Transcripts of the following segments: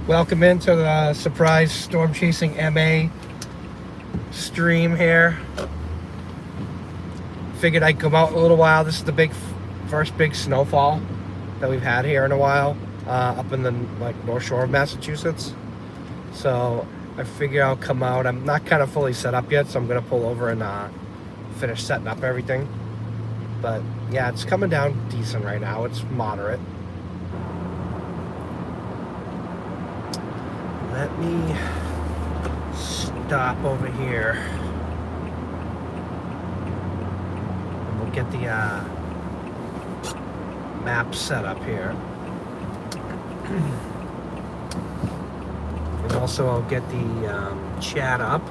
Welcome into the surprise storm chasing MA stream here. Figured I'd come out in a little while. This is the first big snowfall that we've had here in a while, up in the North Shore of Massachusetts. So I figure I'll come out. I'm not kind of fully set up yet, so I'm gonna pull over and finish setting up everything. But yeah, it's coming down decent right now. It's moderate. Let me stop over here. And we'll get the map set up here. And also I'll get the chat up.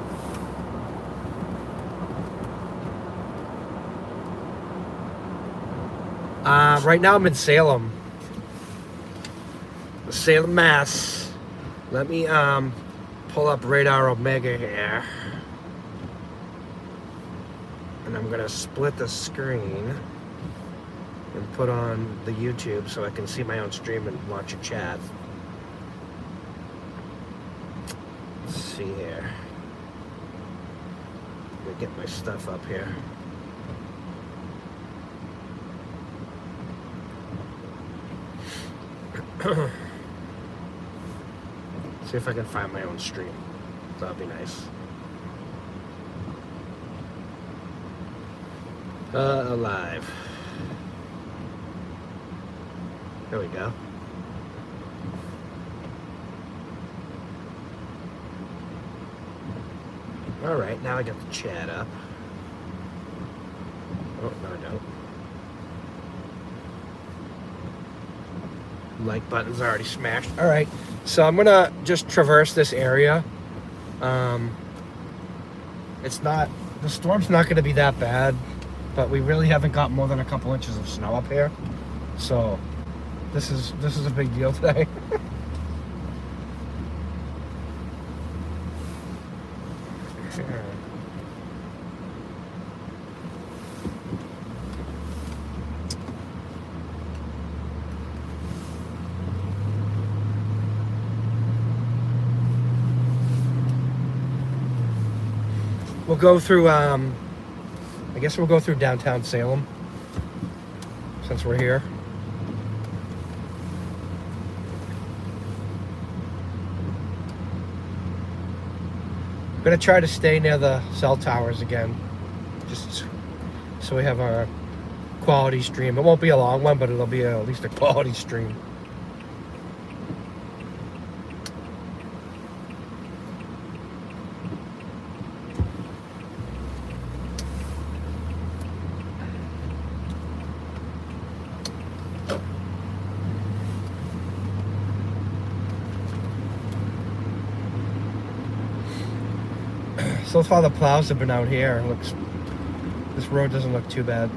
Right now I'm in Salem, Mass. Let me pull up Radar Omega here. And I'm gonna split the screen and put on the YouTube so I can see my own stream and watch a chat. Let's see here. Let me get my stuff up here. See if I can find my own stream. That'll be nice. Alive. There we go. Alright, now I got the chat up. Oh, no I don't. Like button's already smashed. Alright, so I'm gonna just traverse this area. The storm's not gonna be that bad, but we really haven't got more than a couple inches of snow up here. So this is a big deal today. We'll go through, I guess we'll go through downtown Salem, since we're here. I'm gonna try to stay near the cell towers again, just so we have our quality stream. It won't be a long one, but it'll be at least a quality stream. So far the plows have been out here. This road doesn't look too bad.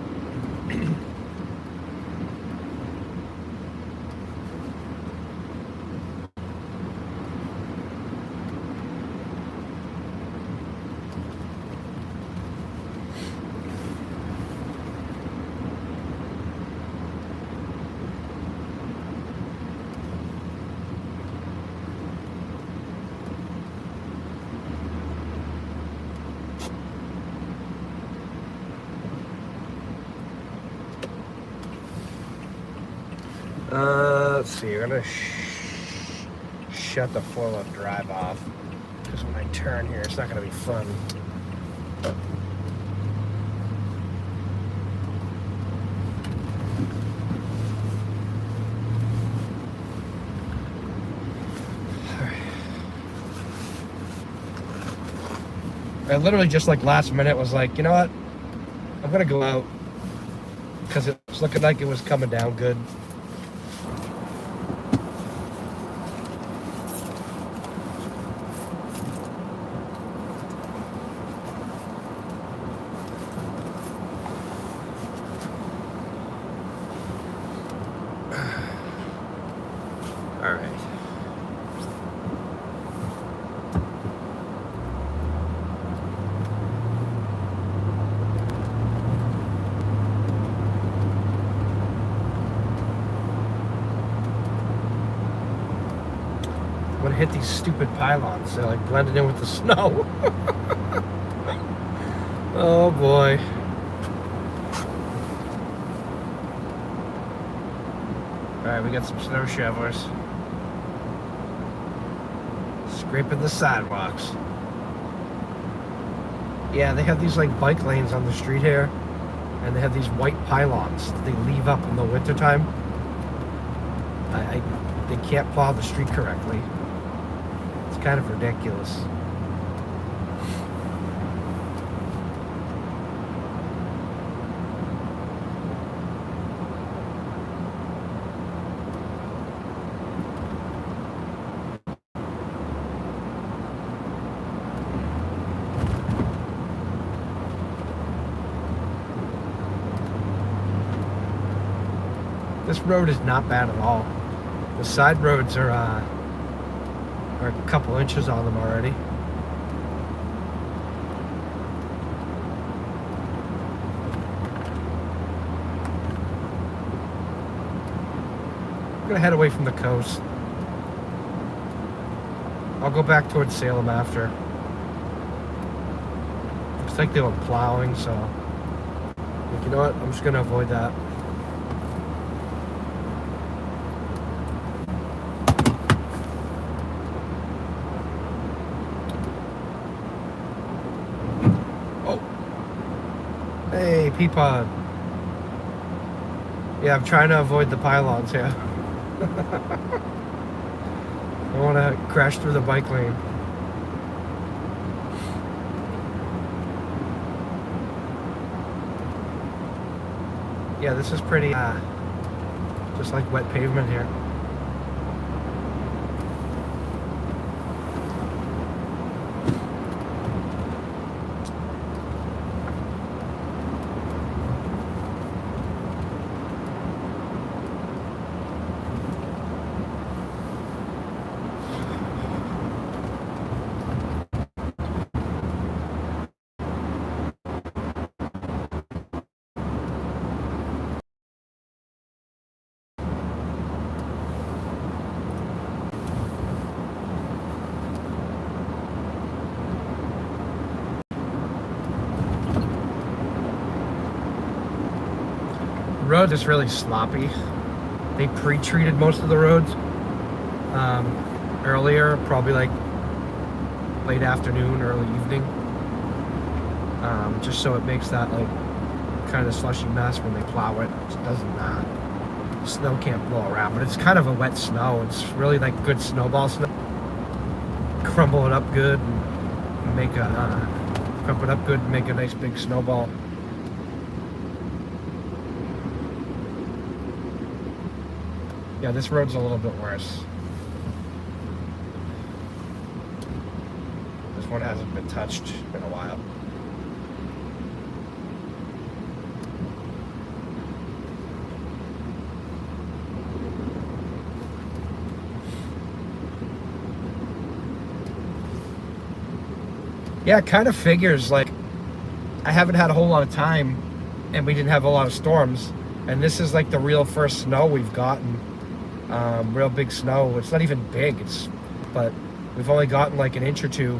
Let's see, we're gonna shut the 4-left drive off, because when I turn here, it's not gonna be fun. I literally just last minute was like, you know what? I'm gonna go out, because it was looking like it was coming down good. hit these stupid pylons. They're like blended in with the snow. Oh boy. Alright, we got some snow shovelers. Scraping the sidewalks. Yeah, they have these like bike lanes on the street here. And they have these white pylons that they leave up in the wintertime. They can't plow the street correctly. It's kind of ridiculous. This road is not bad at all. The side roads are a couple inches on them already. I'm gonna head away from the coast. I'll go back towards Salem after. Looks like they were plowing, so you know what? I'm just gonna avoid that. Hey, Peapod. Yeah, I'm trying to avoid the pylons here. I want to crash through the bike lane. Yeah, this is pretty, just like wet pavement here. The road is really sloppy. They pre-treated most of the roads earlier, probably like late afternoon, early evening, just so it makes that like kind of slushy mess when they plow it. It doesn't, snow can't blow around, but it's kind of a wet snow. It's really like good snowball snow. Crumble it up good and make a crumple it up good and make a nice big snowball. Yeah, this road's a little bit worse. This one hasn't been touched in a while. Yeah, it kind of figures, like, I haven't had a whole lot of time and we didn't have a lot of storms, and this is like the real first snow we've gotten. Real big snow. It's not even big, but we've only gotten like an inch or two.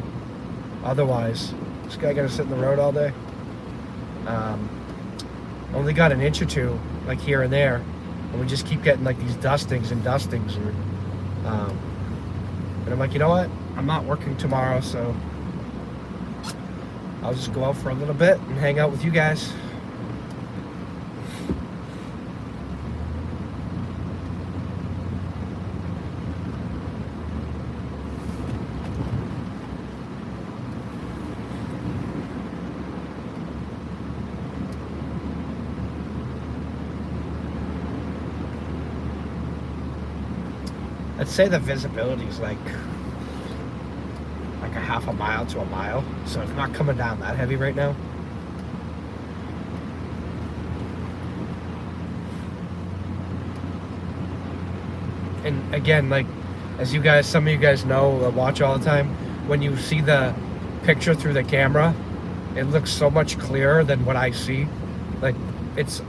Otherwise, this guy gotta sit in the road all day. Only got an inch or two, like here and there, and we just keep getting like these dustings, and I'm like, you know what? I'm not working tomorrow, so I'll just go out for a little bit and hang out with you guys. I'd say the visibility is like a half a mile to a mile, so it's not coming down that heavy right now. And again, like, as you guys, some of you guys know that watch all the time, when you see the picture through the camera, it looks so much clearer than what I see. Like, it's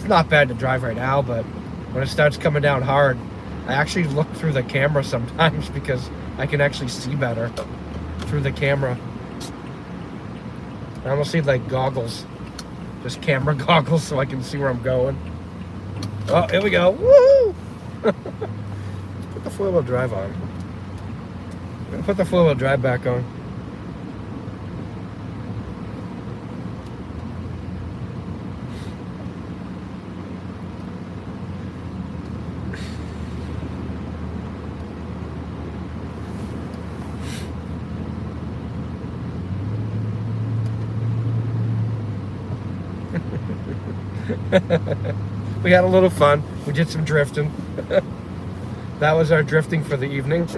not bad to drive right now, but when it starts coming down hard, I actually look through the camera sometimes because I can actually see better through the camera. I almost need like goggles, just camera goggles, so I can see where I'm going. Oh, here we go. Woo! Let's put the four-wheel drive on. I'm gonna put the four-wheel drive back on. We had a little fun. We did some drifting. That was our drifting for the evening.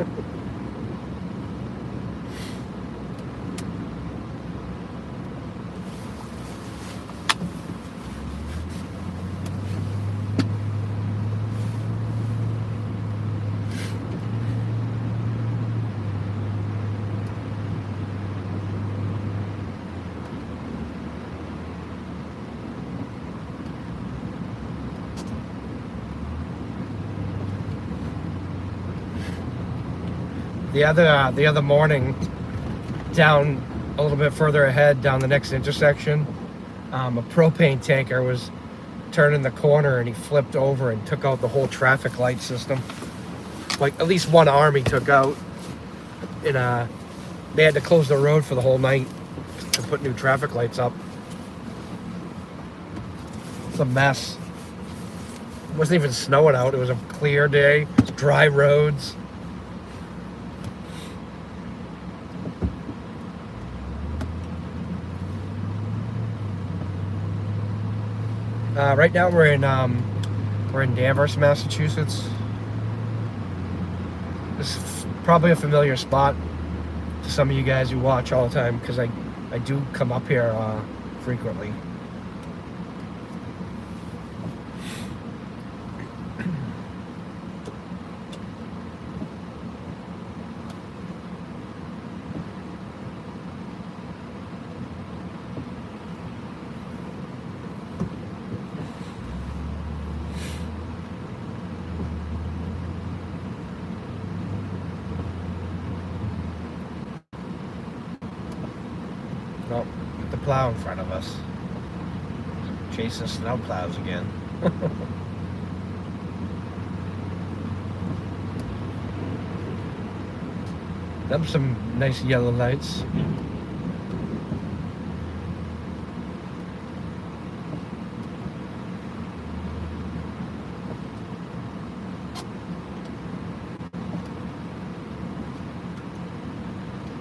The other morning, down a little bit further ahead, down the next intersection, a propane tanker was turning the corner and he flipped over and took out the whole traffic light system. Like at least one arm he took out, and they had to close the road for the whole night to put new traffic lights up. It's a mess. It wasn't even snowing out. It was a clear day, dry roads. Right now we're in Danvers, Massachusetts. This is probably a familiar spot to some of you guys who watch all the time, because I do come up here frequently. Nope, the plow in front of us. Chasing snow plows again. Them some nice yellow lights.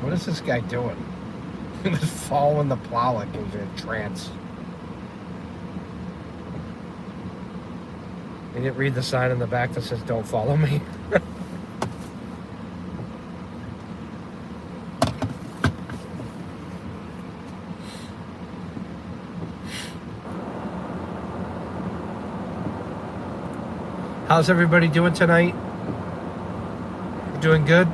What is this guy doing? He was following the plow like he was in a trance. He didn't read the sign in the back that says, "Don't follow me." How's everybody doing tonight? Doing good?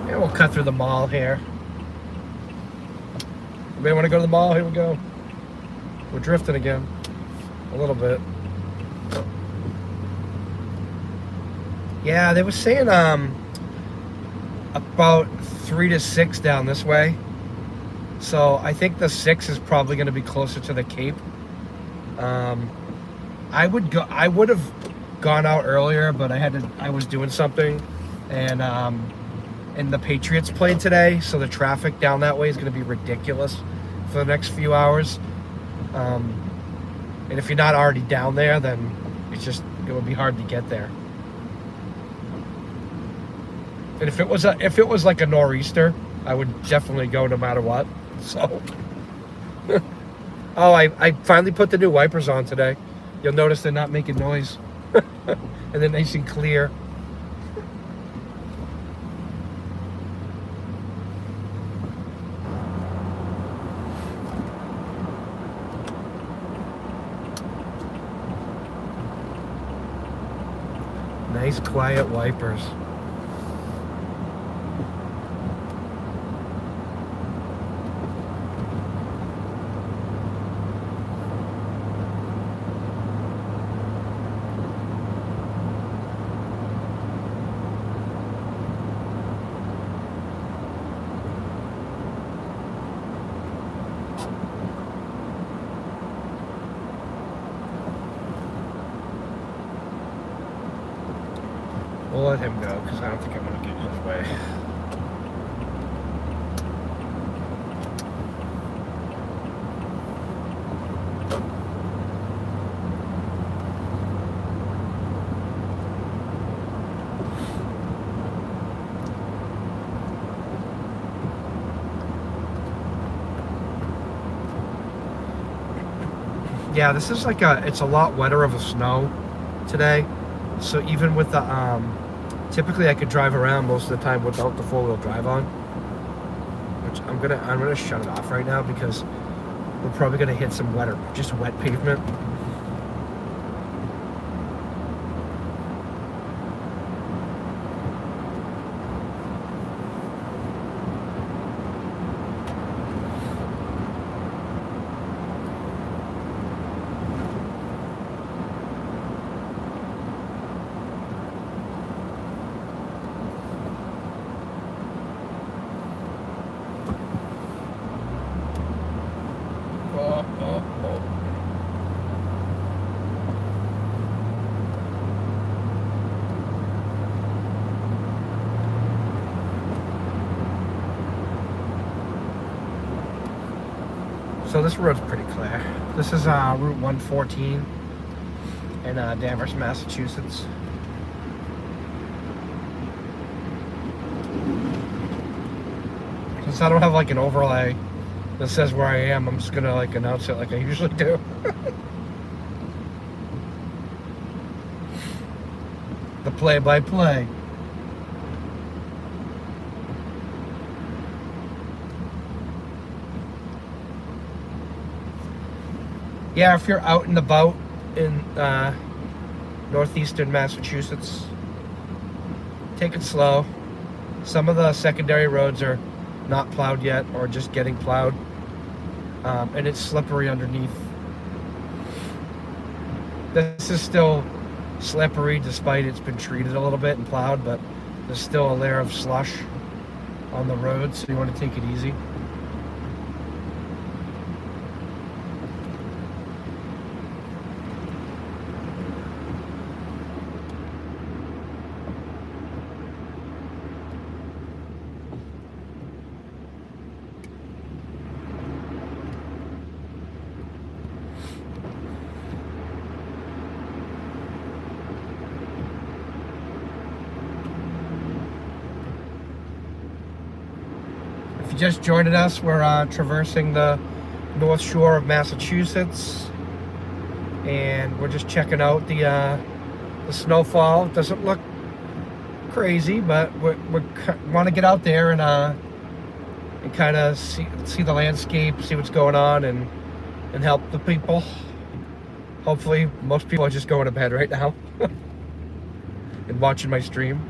Yeah, we'll cut through the mall here. Anybody want to go to the mall? Here we go. We're drifting again. A little bit. Yeah, they were saying about 3 to 6 down this way. So I think the 6 is probably going to be closer to the Cape. I would have gone out earlier, but I was doing something, and the Patriots played today, so the traffic down that way is going to be ridiculous for the next few hours. And if you're not already down there, then it would be hard to get there. And if it was like a nor'easter, I would definitely go no matter what. So, oh, I finally put the new wipers on today. You'll notice they're not making noise, and they're nice and clear. Nice quiet wipers. We'll let him go because I don't think I'm going to get in his way. Yeah, this is like it's a lot wetter of a snow today. So even with the, typically I could drive around most of the time without the four-wheel drive on. Which I'm gonna shut it off right now because we're probably gonna hit some just wet pavement. So this road's pretty clear. This is Route 114 in Danvers, Massachusetts. Since I don't have like an overlay that says where I am, I'm just gonna like announce it like I usually do. The play-by-play. Yeah, if you're out and about in northeastern Massachusetts, take it slow. Some of the secondary roads are not plowed yet or just getting plowed, and it's slippery underneath. This is still slippery despite it's been treated a little bit and plowed, but there's still a layer of slush on the road, so you want to take it easy. If you just joined us, we're traversing the North Shore of Massachusetts, and we're just checking out the snowfall. It doesn't look crazy, but we want to get out there and kind of see the landscape, see what's going on, and help the people. Hopefully, most people are just going to bed right now and watching my stream.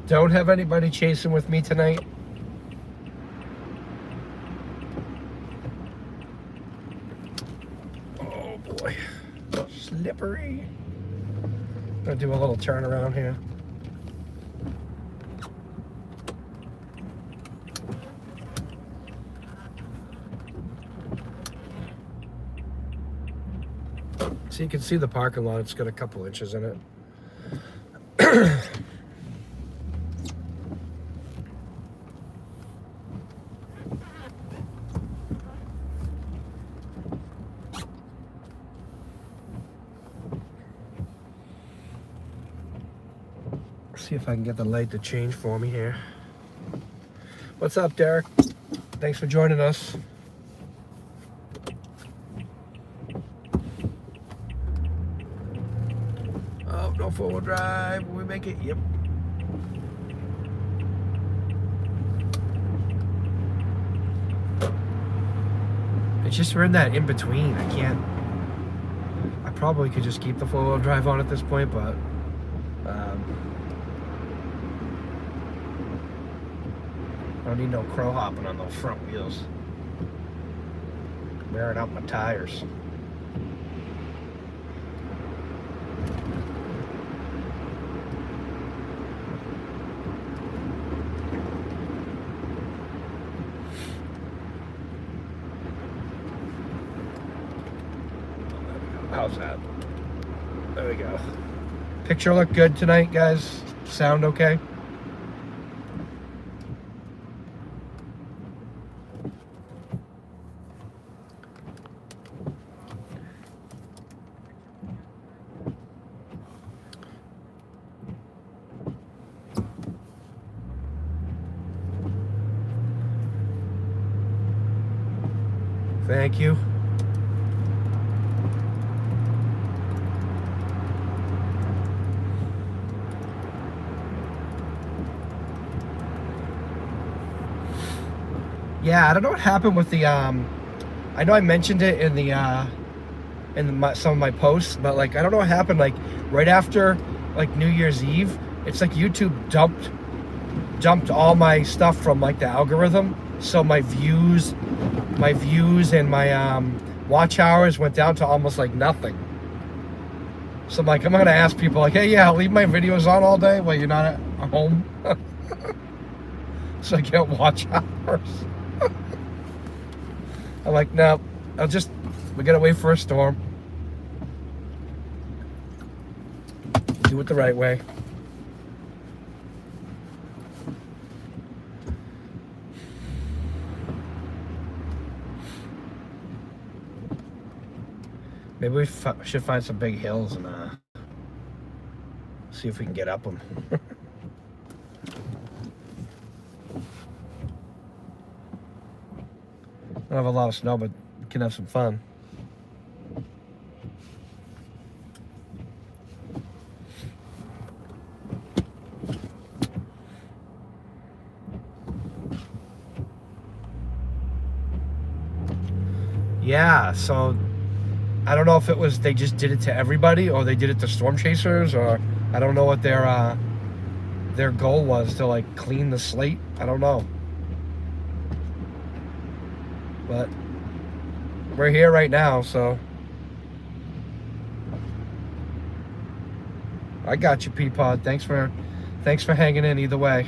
Don't have anybody chasing with me tonight. Oh boy, slippery. I'm gonna do a little turn around here. So you can see the parking lot. It's got a couple inches in it. See if I can get the light to change for me here. What's up, Derek? Thanks for joining us. Oh, no four-wheel drive. Will we make it? Yep. It's just we're in that in between. I probably could just keep the four-wheel drive on at this point, but I don't need no crow hopping on those front wheels. Wearing out my tires. How's that? There we go. Picture look good tonight, guys? Sound okay? Thank you. Yeah, I don't know what happened with the I know I mentioned it in the some of my posts, but like I don't know what happened. Like right after like New Year's Eve, it's like YouTube dumped all my stuff from like the algorithm. So my views and my watch hours went down to almost like nothing. So I'm like, I'm gonna ask people like, hey, yeah, I'll leave my videos on all day while you're not at home, so I get watch hours. I'm like, no, we gotta wait for a storm. Do it the right way. Maybe we should find some big hills and see if we can get up them. Don't have a lot of snow, but we can have some fun. Yeah, so I don't know if it was they just did it to everybody or they did it to storm chasers, or I don't know what their goal was to like clean the slate. I don't know. But we're here right now, so I got you, Peapod. Thanks for hanging in either way.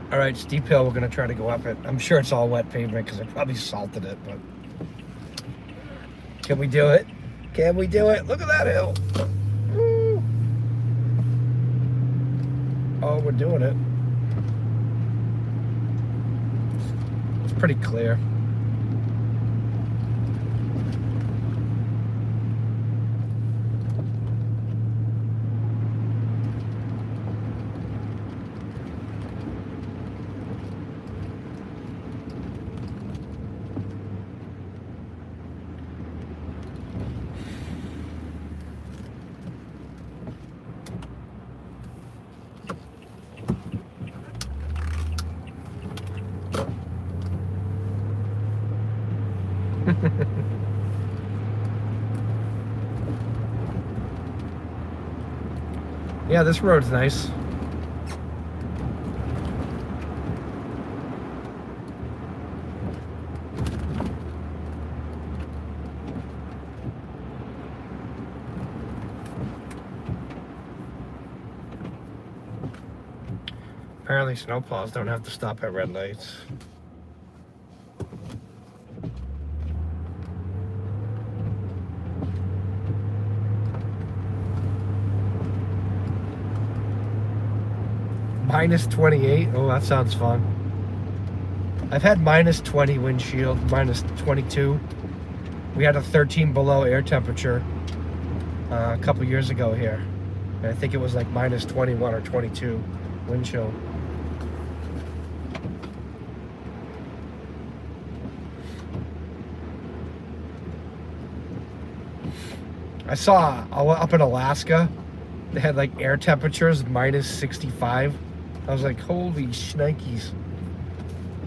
All right, steep hill, we're gonna try to go up it. I'm sure it's all wet pavement because I probably salted it, but can we do it? Can we do it? Look at that hill. Woo. Oh, we're doing it. It's pretty clear. Yeah, this road's nice. Apparently snowplows don't have to stop at red lights. Minus 28. Oh, that sounds fun. I've had minus 20 windshield, minus 22. We had a 13 below air temperature a couple years ago here. And I think it was like minus 21 or 22 wind chill. I saw up in Alaska, they had like air temperatures minus 65. I was like, holy shnikes.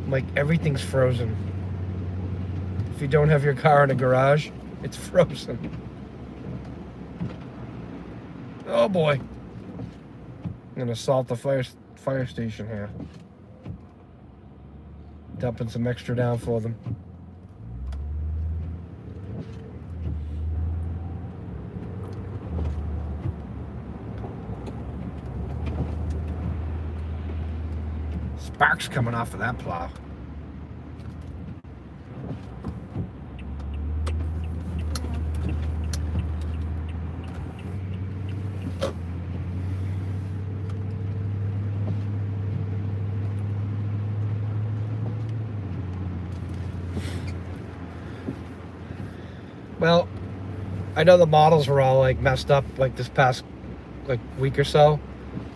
Like everything's frozen. If you don't have your car in a garage, it's frozen. Oh boy. I'm gonna assault the fire station here. Dumping some extra down for them. Sparks coming off of that plow. Well, I know the models were all like messed up like this past like week or so.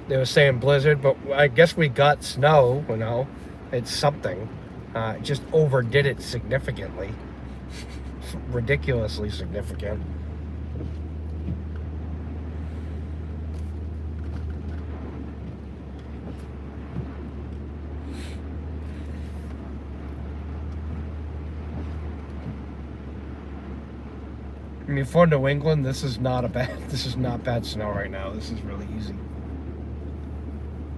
They were saying blizzard, but I guess we got snow, you know. It's something. It just overdid it significantly. Ridiculously significant. I mean, for New England, this is not bad snow right now. This is really easy.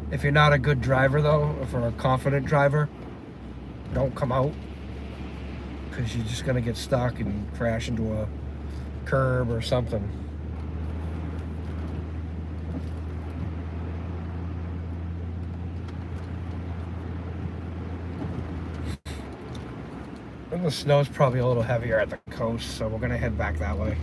If you're not a good driver, though, if you're a confident driver, don't come out, because you're just gonna get stuck and crash into a curb or something. And the snow's probably a little heavier at the coast, so we're gonna head back that way.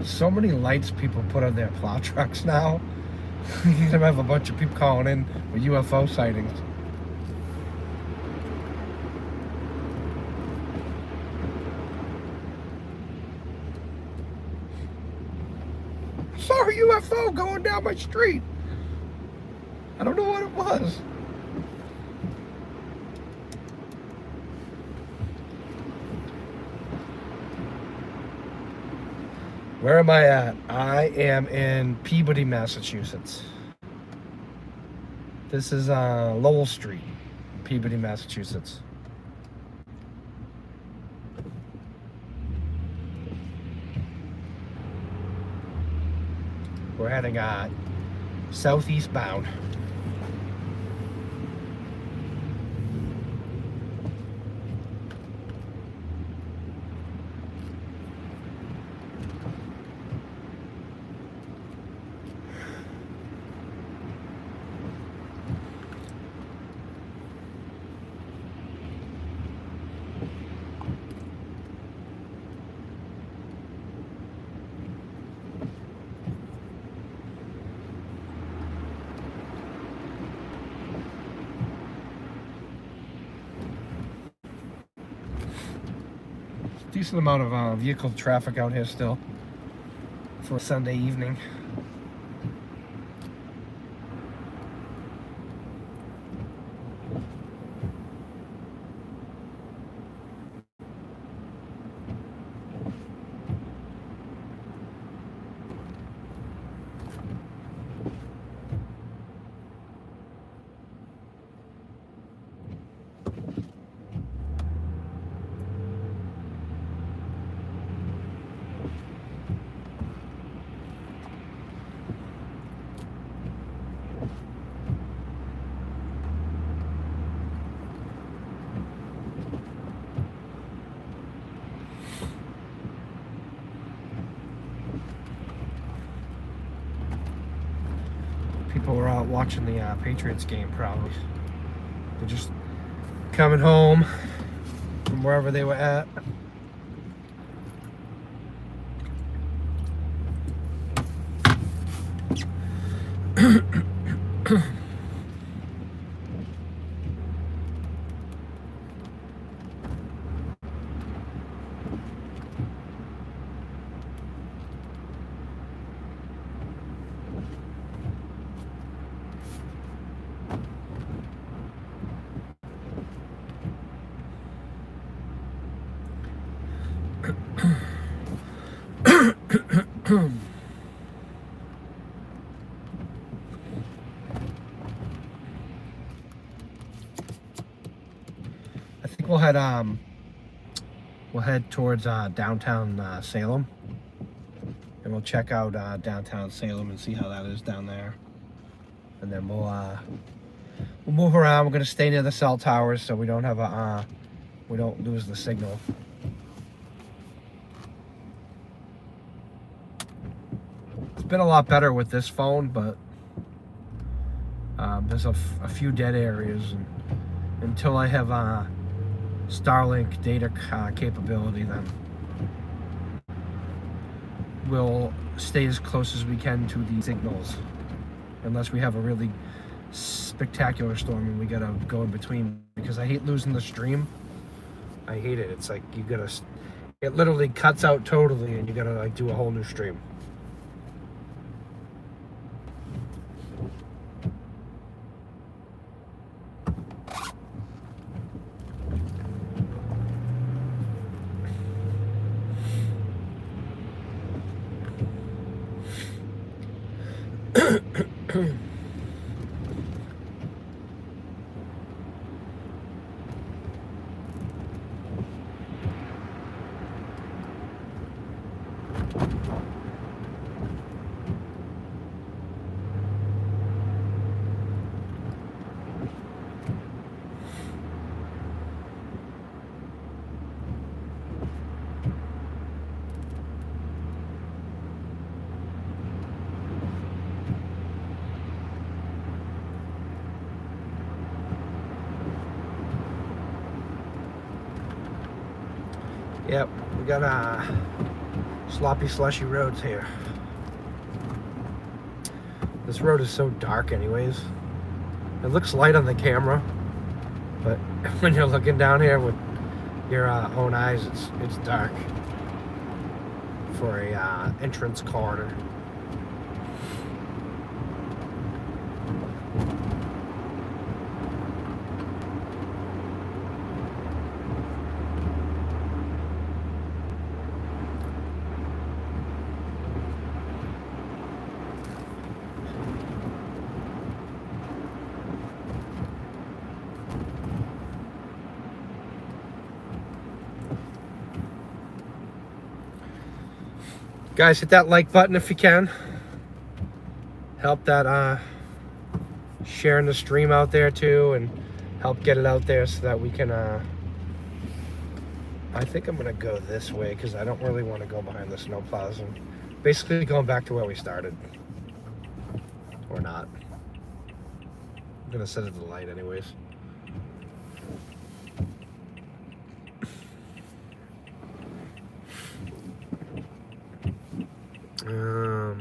So many lights people put on their plow trucks now. You're gonna have a bunch of people calling in with UFO sightings. Saw a UFO going down my street. I don't know what it was. Where am I at? I am in Peabody, Massachusetts. This is Lowell Street. Peabody, Massachusetts. We're heading southeast bound. Decent amount of vehicle traffic out here still for a Sunday evening. People were out watching the Patriots game, probably. They're just coming home from wherever they were at. I think we'll head towards downtown Salem, and we'll check out downtown Salem and see how that is down there, and then we'll move around. We're gonna stay near the cell towers so we don't have we don't lose the signal. It's been a lot better with this phone, but there's a few dead areas, and until I have Starlink data capability, then we'll stay as close as we can to the signals, unless we have a really spectacular storm and we gotta go in between, because I hate losing the stream. I hate it. It's like it literally cuts out totally and you gotta like do a whole new stream. Yep, we got sloppy, slushy roads here. This road is so dark anyways. It looks light on the camera, but when you're looking down here with your own eyes, it's dark for a entrance corner. Guys, hit that like button if you can. Help that sharing the stream out there too, and help get it out there so that we can I think I'm gonna go this way because I don't really want to go behind the snowplows, and basically going back to where we started. Or not. I'm gonna set it to the light anyways.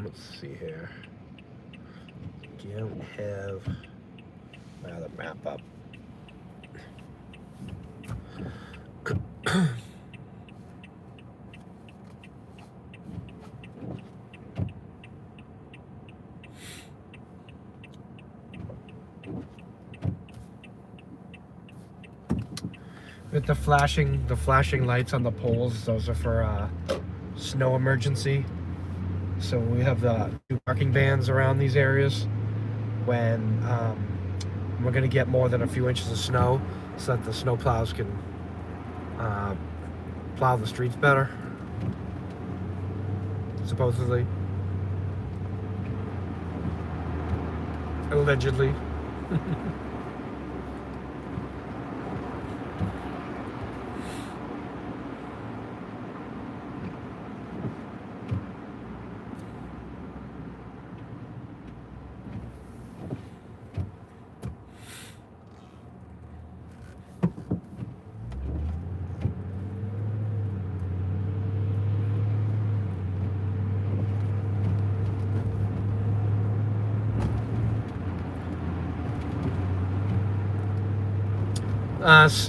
Let's see here. Don't have my other map up. With the flashing lights on the poles, those are for snow emergency. So we have the parking bans around these areas when we're going to get more than a few inches of snow, so that the snow plows can plow the streets better, supposedly. Allegedly.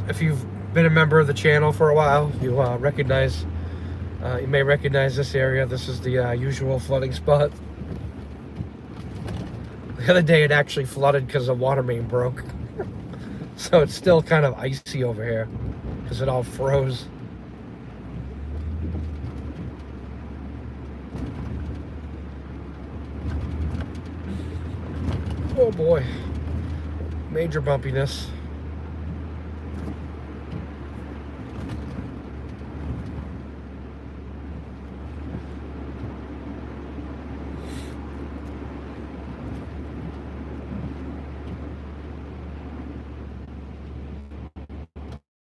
If you've been a member of the channel for a while, you may recognize this area. This is the usual flooding spot. The other day it actually flooded because a water main broke. So it's still kind of icy over here because it all froze. Oh boy, major bumpiness.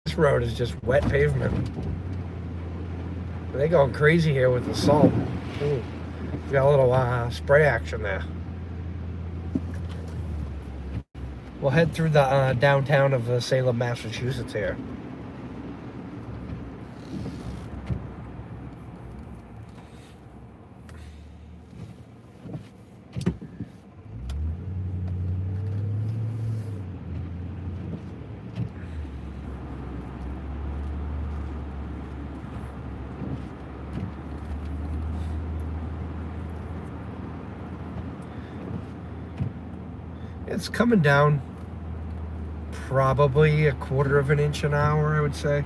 This road is just wet pavement. They're going crazy here with the salt. Ooh, got a little spray action there. We'll head through the downtown of Salem, Massachusetts here. It's coming down probably a quarter of an inch an hour, I would say.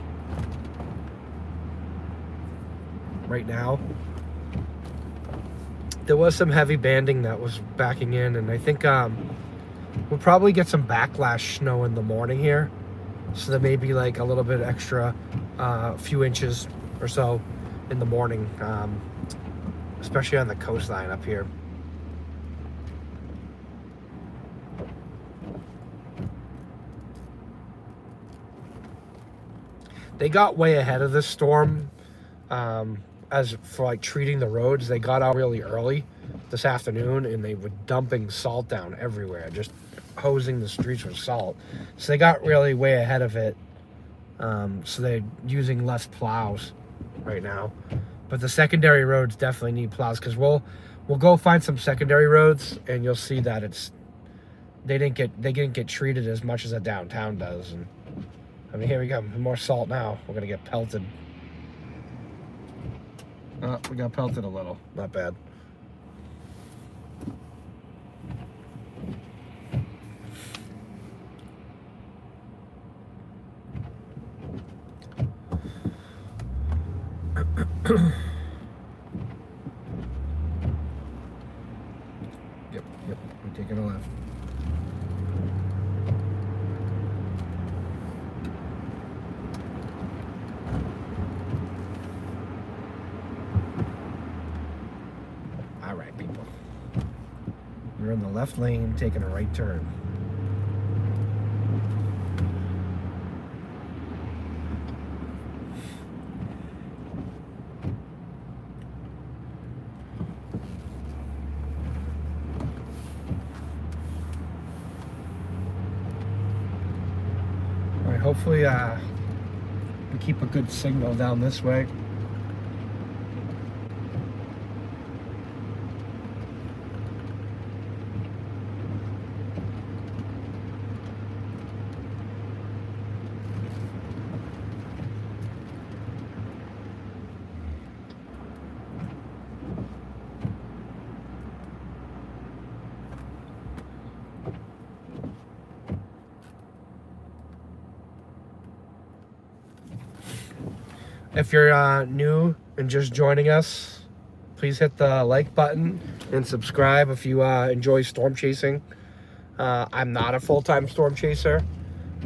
Right now. There was some heavy banding that was backing in, and I think we'll probably get some backlash snow in the morning here. So there may be like a little bit extra, few inches or so in the morning, especially on the coastline up here. They got way ahead of this storm as for like treating the roads. They got out really early this afternoon, and they were dumping salt down everywhere, just hosing the streets with salt. So they got really way ahead of it. So they're using less plows right now. But the secondary roads definitely need plows, because we'll go find some secondary roads, and you'll see that they didn't get treated as much as a downtown does. And I mean, here we go, more salt now. We're gonna get pelted. Oh, we got pelted a little. Not bad. Yep, we're taking a left. in the left lane, taking a right turn. All right, hopefully we keep a good signal down this way. If you're new and just joining us, please hit the like button and subscribe if you enjoy storm chasing. I'm not a full-time storm chaser,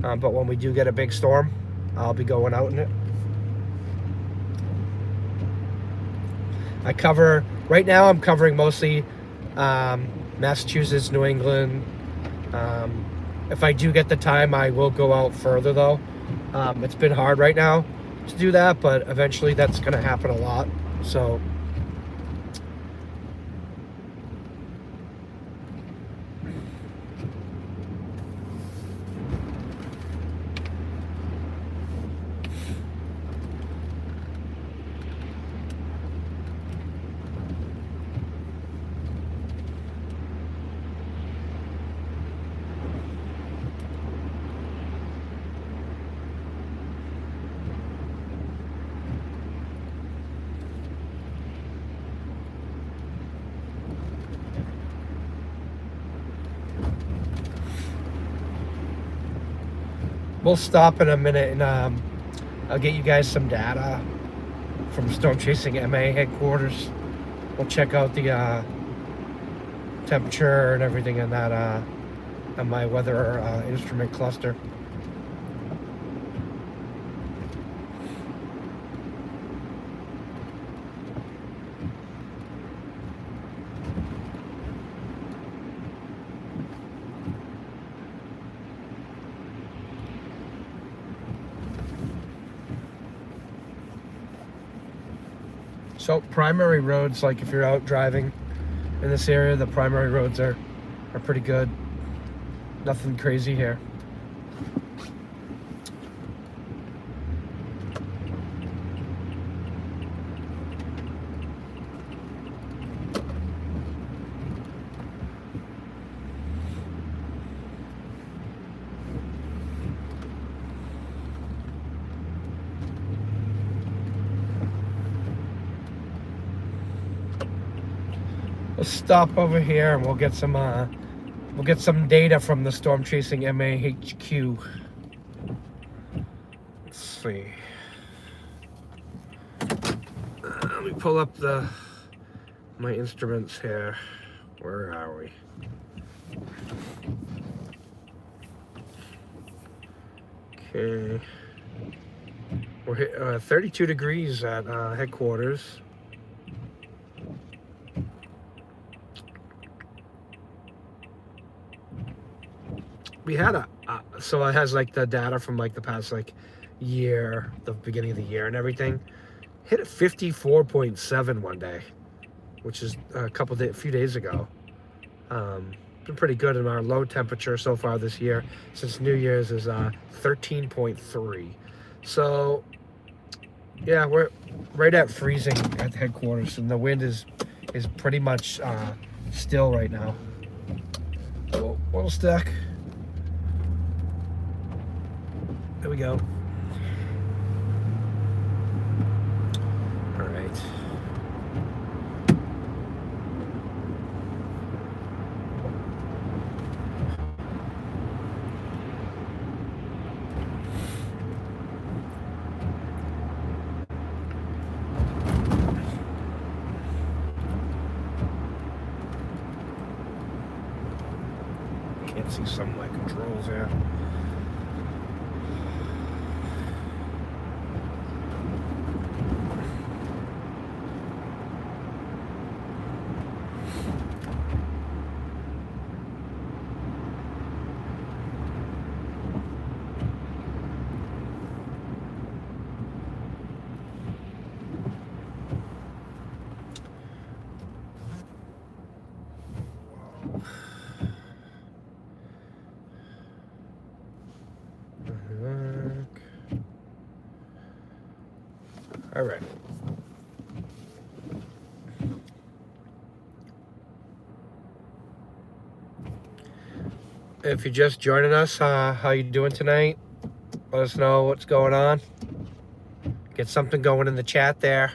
but when we do get a big storm, I'll be going out in it. Right now I'm covering mostly Massachusetts, New England. If I do get the time, I will go out further though. It's been hard right now to do that, but eventually that's going to happen a lot. So we'll stop in a minute and I'll get you guys some data from Storm Chasing MA headquarters. We'll check out the temperature and everything in that on my weather instrument cluster. So primary roads, like if you're out driving in this area, the primary roads are pretty good. Nothing crazy here. Let's stop over here and we'll get some data from the Storm Chasing MA HQ. Let's see. Let me pull up my instruments here. Where are we? Okay. We're 32 degrees at headquarters. We had so it has like the data from like the past like year, the beginning of the year and everything. Hit 54.7 one day, which is a few days ago. Been pretty good in our low temperature so far this year. Since New Year's is 13.3. So yeah, we're right at freezing at the headquarters, and the wind is pretty much still right now. Little stack. There we go. All right. Can't see some of my controls here. All right. If you're just joining us, how you doing tonight? Let us know what's going on. Get something going in the chat there.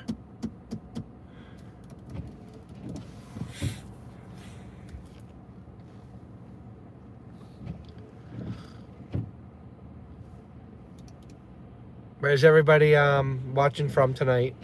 Where's everybody watching from tonight?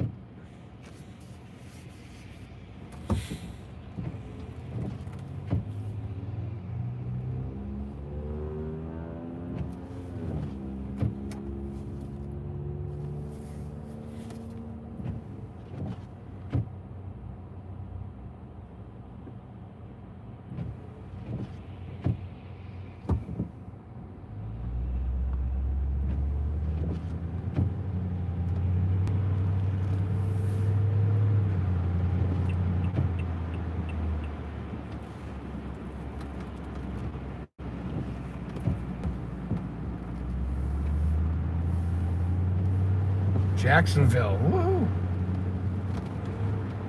Jacksonville. Woo!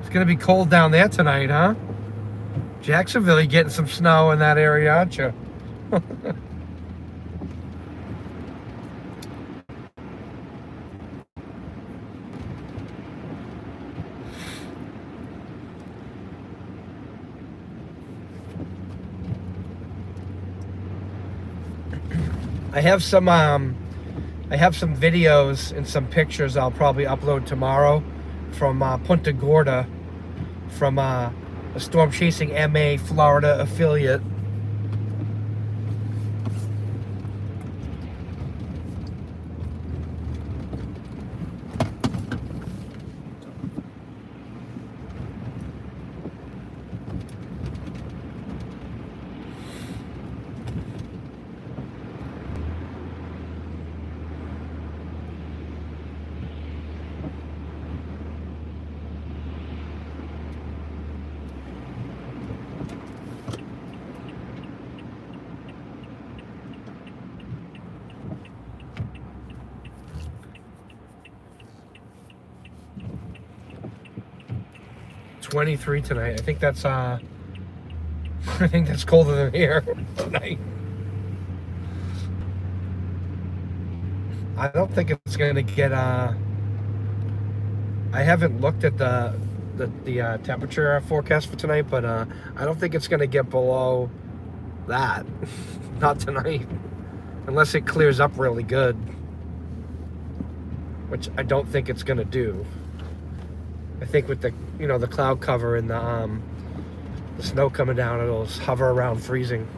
It's gonna be cold down there tonight, huh? Jacksonville, you getting some snow in that area, aren't you? I have some videos and some pictures I'll probably upload tomorrow from Punta Gorda, from a Storm Chasing MA Florida affiliate. .23 tonight. I think that's I think that's colder than here tonight. I don't think it's gonna get I haven't looked at the temperature forecast for tonight, but I don't think it's gonna get below that. Not tonight, unless it clears up really good, which I don't think it's gonna do. I think with the the cloud cover and the snow coming down, it'll hover around freezing.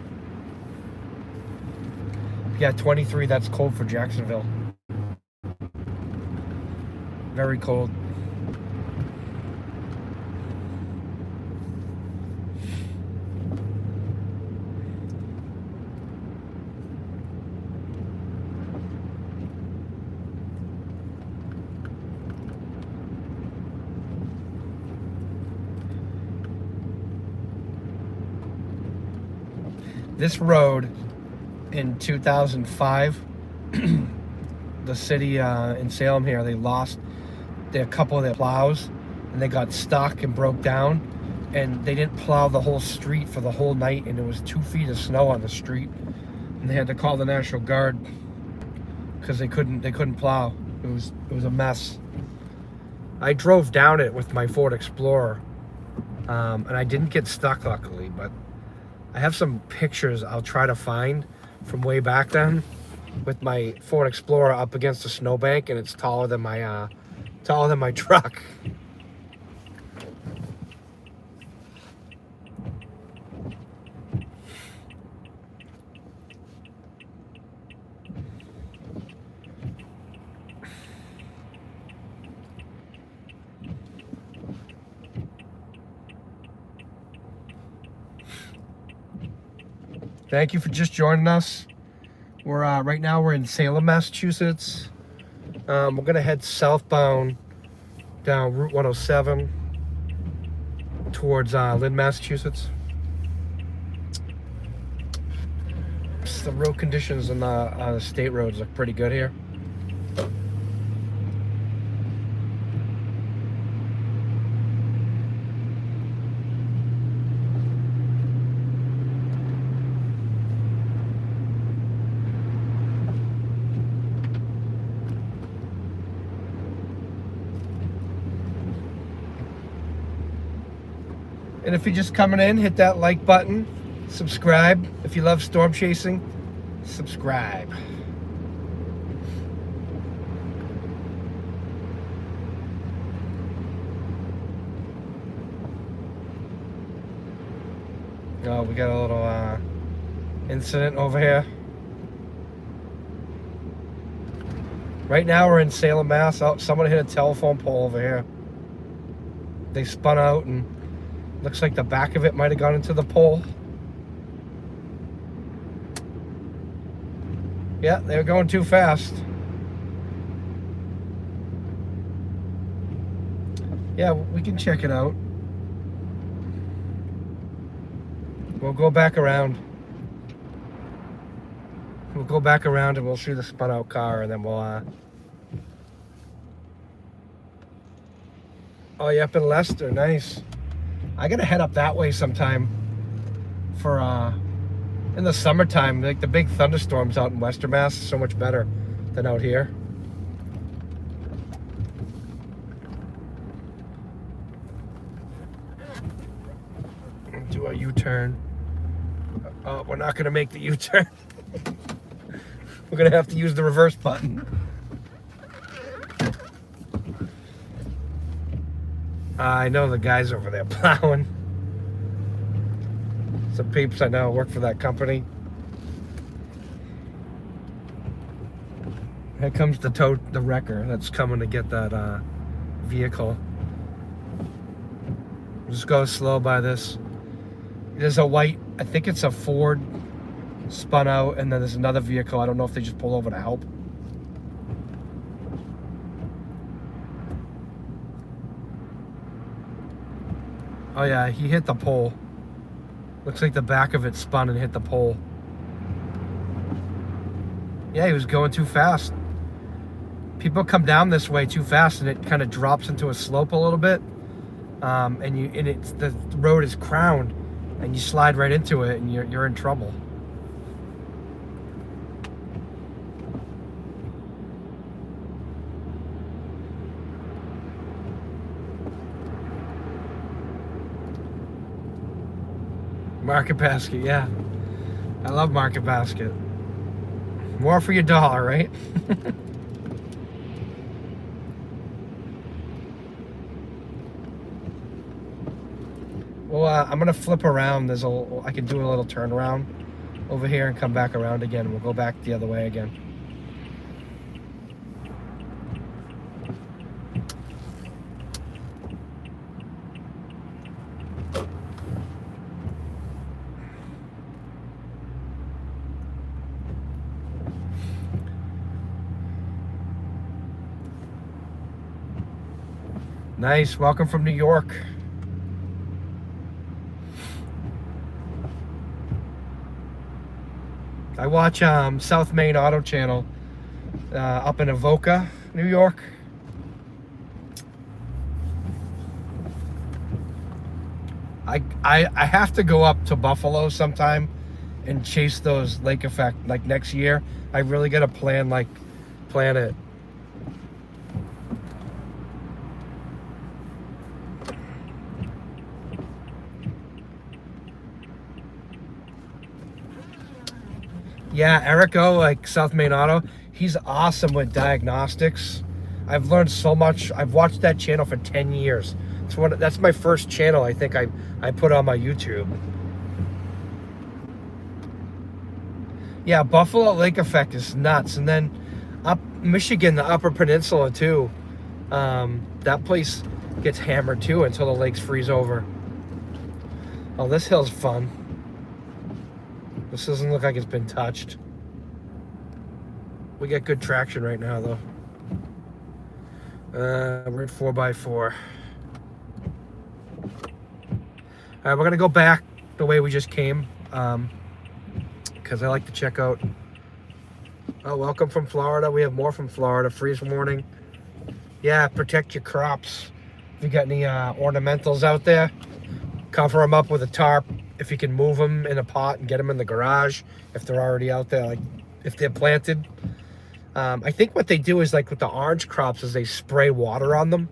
Yeah, 23. That's cold for Jacksonville. Very cold. This road in 2005, the city in Salem here, they lost a couple of their plows and they got stuck and broke down, and they didn't plow the whole street for the whole night, and it was 2 feet of snow on the street, and they had to call the National Guard because they couldn't plow. It was a mess. I drove down it with my Ford Explorer, and I didn't get stuck, luckily, but I have some pictures I'll try to find from way back then with my Ford Explorer up against a snowbank, and it's taller than my truck. Thank you for just joining us. We're right now we're in Salem, Massachusetts. We're gonna head southbound down Route 107 towards Lynn, Massachusetts. The road conditions on the state roads look pretty good here. And if you're just coming in, hit that like button. Subscribe. If you love storm chasing, subscribe. Oh, we got a little incident over here. Right now we're in Salem, Mass. Oh, someone hit a telephone pole over here. They spun out and looks like the back of it might have gone into the pole. Yeah, they were going too fast. Yeah, we can check it out. We'll go back around. We'll go back around and we'll see the spun out car, and then we'll oh, you're up in Leicester, nice. I gotta head up that way sometime for in the summertime. Like the big thunderstorms out in Western Mass is so much better than out here. Do a U-turn. Oh, we're not gonna make the U-turn. We're gonna have to use the reverse button. I know the guys over there plowing. Some peeps I know work for that company. Here comes the wrecker that's coming to get that vehicle. Just go slow by this. There's a white, I think it's a Ford, spun out, and then there's another vehicle. I don't know if they just pulled over to help. Oh yeah, he hit the pole. Looks like the back of it spun and hit the pole. Yeah, he was going too fast. People come down this way too fast and it kind of drops into a slope a little bit. The road is crowned and you slide right into it and you're in trouble. Market Basket, yeah. I love Market Basket. More for your dollar, right? Well, I'm gonna flip around. I can do a little turnaround over here and come back around again. We'll go back the other way again. Nice, welcome from New York. I watch South Main Auto Channel up in Avoca, New York. I have to go up to Buffalo sometime and chase those lake effect like next year. I really gotta plan it. Yeah, Erico, like South Main Auto, he's awesome with diagnostics. I've learned so much. I've watched that channel for 10 years. That's my first channel I think I put on my YouTube. Yeah, Buffalo Lake Effect is nuts. And then up Michigan, the Upper Peninsula too. That place gets hammered too until the lakes freeze over. Oh, this hill's fun. This doesn't look like it's been touched. We get good traction right now, though. We're at 4x4. All right, we're gonna go back the way we just came, because I like to check out. Oh, welcome from Florida. We have more from Florida. Freeze warning. Yeah, protect your crops. If you got any ornamentals out there, cover them up with a tarp. If you can move them in a pot and get them in the garage, if they're already out there, like if they're planted. I think what they do is like with the orange crops is they spray water on them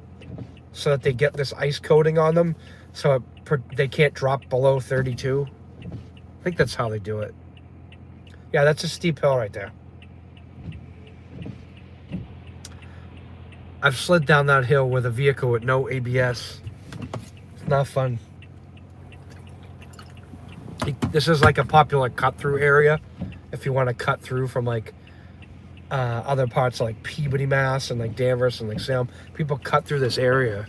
so that they get this ice coating on them. So it they can't drop below 32. I think that's how they do it. Yeah, that's a steep hill right there. I've slid down that hill with a vehicle with no ABS. It's not fun. This is like a popular cut-through area if you want to cut through from like other parts like Peabody, Mass, and like Danvers and like Salem. People cut through this area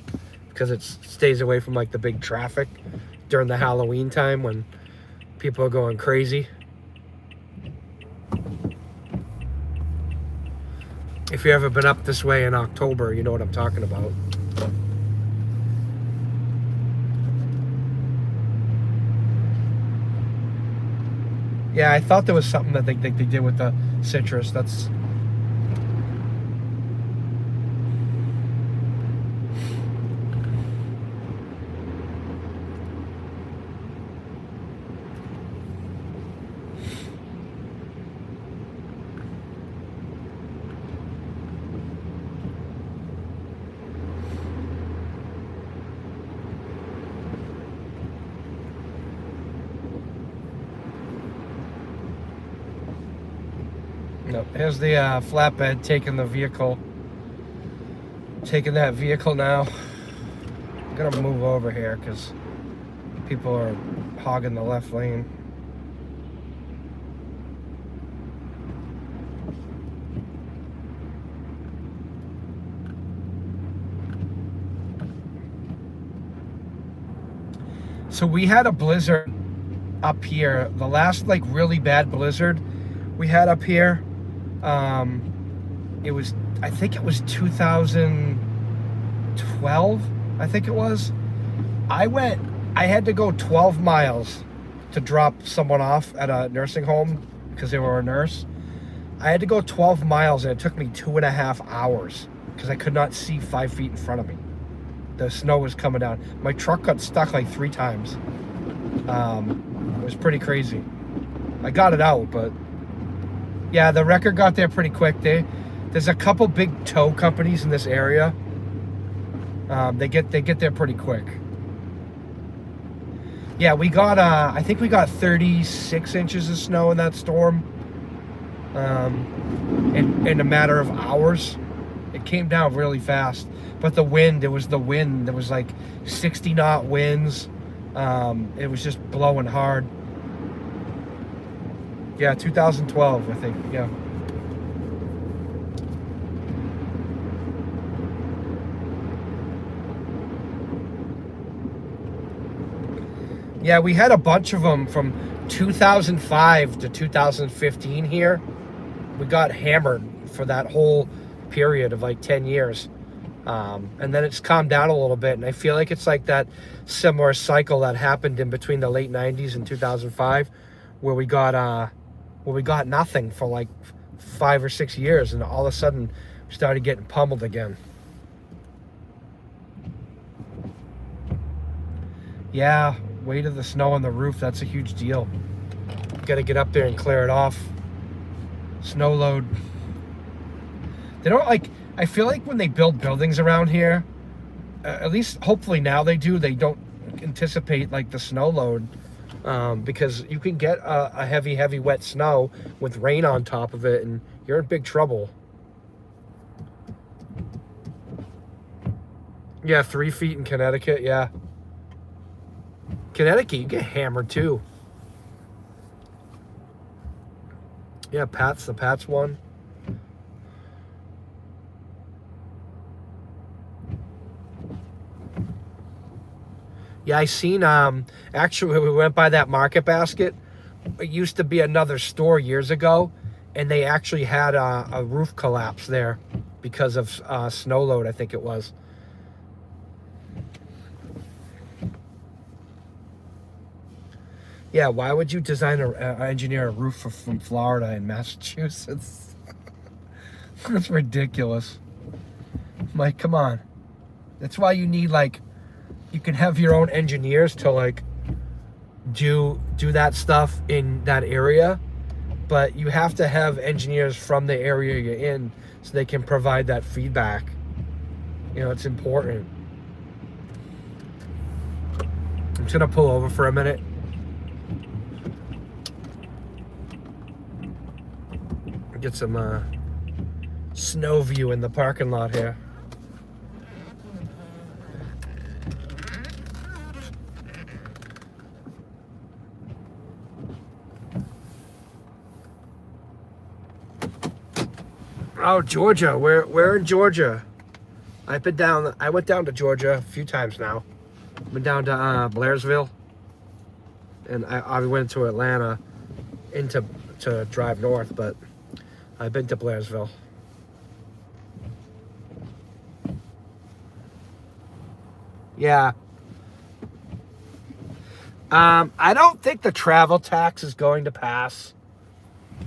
because it stays away from like the big traffic during the Halloween time when people are going crazy. If you've ever been up this way in October, you know what I'm talking about. Yeah, I thought there was something that they did with the citrus. That's... No, here's the flatbed taking that vehicle now. I'm gonna move over here because people are hogging the left lane. So we had a blizzard up here. The last like really bad blizzard we had up here. I think it was 2012, I think it was. I had to go 12 miles to drop someone off at a nursing home because they were a nurse. I had to go 12 miles and it took me 2.5 hours because I could not see 5 feet in front of me. The snow was coming down. My truck got stuck like 3 times. It was pretty crazy. I got it out, but yeah, the wrecker got there pretty quick. There's a couple big tow companies in this area. They get there pretty quick. Yeah, we got I think we got 36 inches of snow in that storm. In a matter of hours. It came down really fast. But the wind, there was like 60 knot winds. It was just blowing hard. Yeah, 2012, I think. Yeah. Yeah, we had a bunch of them from 2005 to 2015 here. We got hammered for that whole period of like 10 years. And then it's calmed down a little bit. And I feel like it's like that similar cycle that happened in between the late 90s and 2005 where we got nothing for like 5 or 6 years, and all of a sudden we started getting pummeled again. Yeah, weight of the snow on the roof, that's a huge deal. Got to get up there and clear it off. Snow load. They don't I feel like when they build buildings around here, at least hopefully now they don't anticipate like the snow load. Because you can get a heavy wet snow with rain on top of it and you're in big trouble. Yeah, 3 feet in Connecticut. Yeah, Connecticut, you get hammered too. Yeah, the Pat's one. Yeah, I seen, actually, we went by that Market Basket. It used to be another store years ago, and they actually had a roof collapse there because of snow load, I think it was. Yeah, why would you design engineer a roof from Florida and Massachusetts? That's ridiculous. Like, come on. That's why you need, like, you can have your own engineers to like do that stuff in that area, but you have to have engineers from the area you're in so they can provide that feedback. You know, it's important. I'm just gonna pull over for a minute. Get some snow view in the parking lot here. Oh, Georgia. We're in Georgia. I went down to Georgia a few times now. I've been down to Blairsville, and I went to Atlanta to drive north, but I've been to Blairsville. Yeah. I don't think the travel tax is going to pass.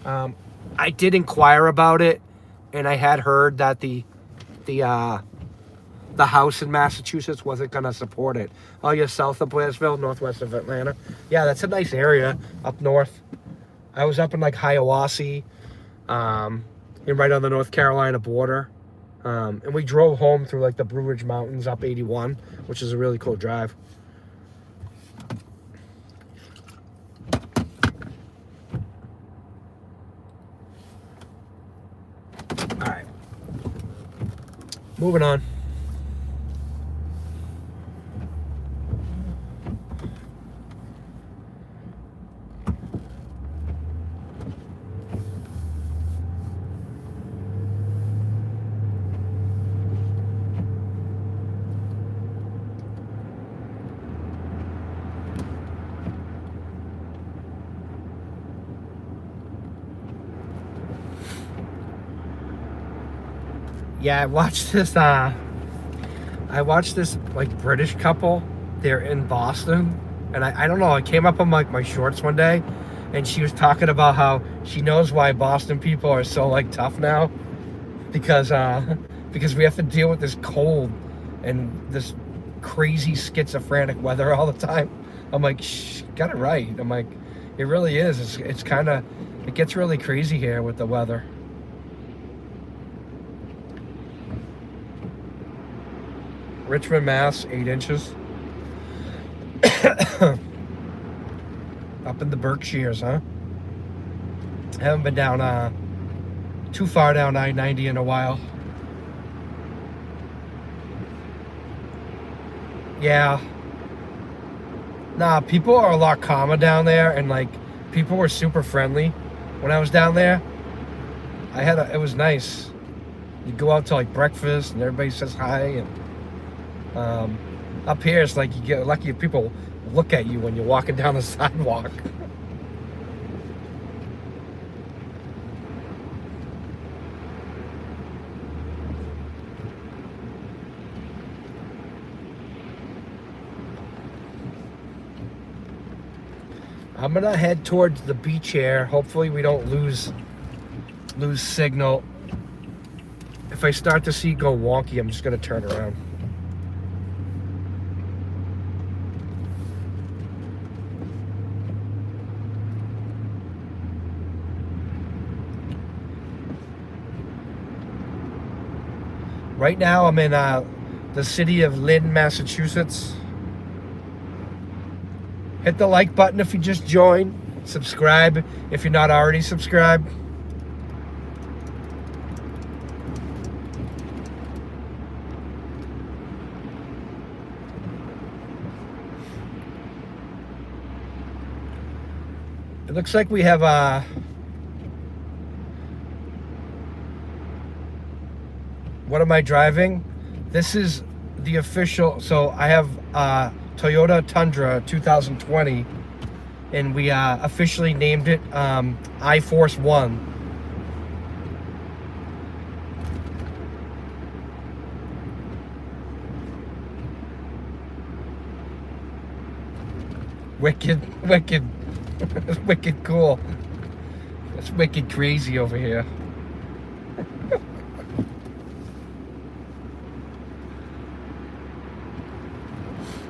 I did inquire about it, and I had heard that the House in Massachusetts wasn't going to support it. Oh, you're south of Blairsville, northwest of Atlanta. Yeah, that's a nice area up north. I was up in like Hiawassee, and right on the North Carolina border. And we drove home through like the Blue Ridge Mountains up 81, which is a really cool drive. All right, moving on. Yeah, I watched this like British couple. They're in Boston, and I don't know, I came up on like my shorts one day, and she was talking about how she knows why Boston people are so like tough now, because we have to deal with this cold and this crazy schizophrenic weather all the time. I'm like, shh, got it right. I'm like, it really is. It's kind of, it gets really crazy here with the weather. Richmond, Mass, 8 inches. Up in the Berkshires, huh? Haven't been down too far down I-90 in a while. Yeah. Nah, people are a lot calmer down there, and like people were super friendly when I was down there. It was nice. You go out to like breakfast and everybody says hi, and up here it's like you get lucky if people look at you when you're walking down the sidewalk. I'm gonna head towards the beach here. Hopefully we don't lose signal. If I start to see it go wonky, I'm just gonna turn around. Right now I'm in the city of Lynn, Massachusetts. Hit the like button if you just joined. Subscribe if you're not already subscribed. It looks like we have what am I driving? This is the official, so I have Toyota Tundra 2020, and we officially named it iForce One. Wicked. It's wicked cool. It's wicked crazy over here.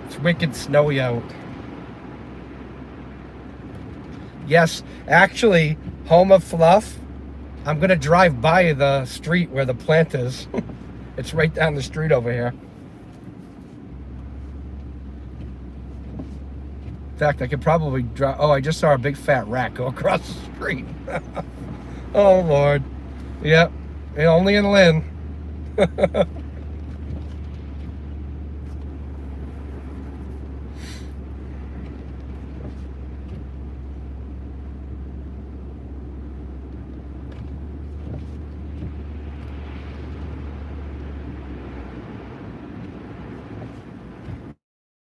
It's wicked snowy out. Yes, actually, home of fluff. I'm gonna drive by the street where the plant is. It's right down the street over here. fact, I could probably drive. Oh, I just saw a big fat rat go across the street. Oh, Lord. Yep. And only in Lynn.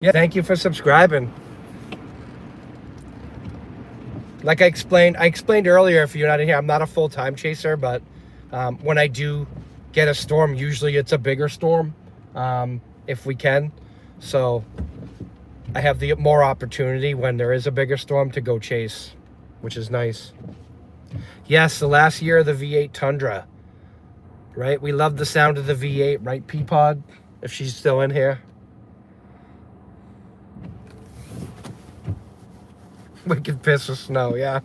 Yeah, thank you for subscribing. Like I explained earlier, if you're not in here, I'm not a full-time chaser, but when I do get a storm, usually it's a bigger storm, if we can. So I have the more opportunity when there is a bigger storm to go chase, which is nice. Yes, the last year of the V8 Tundra, right? We love the sound of the V8, right, Peapod? If she's still in here. Wicked piss of snow, yeah.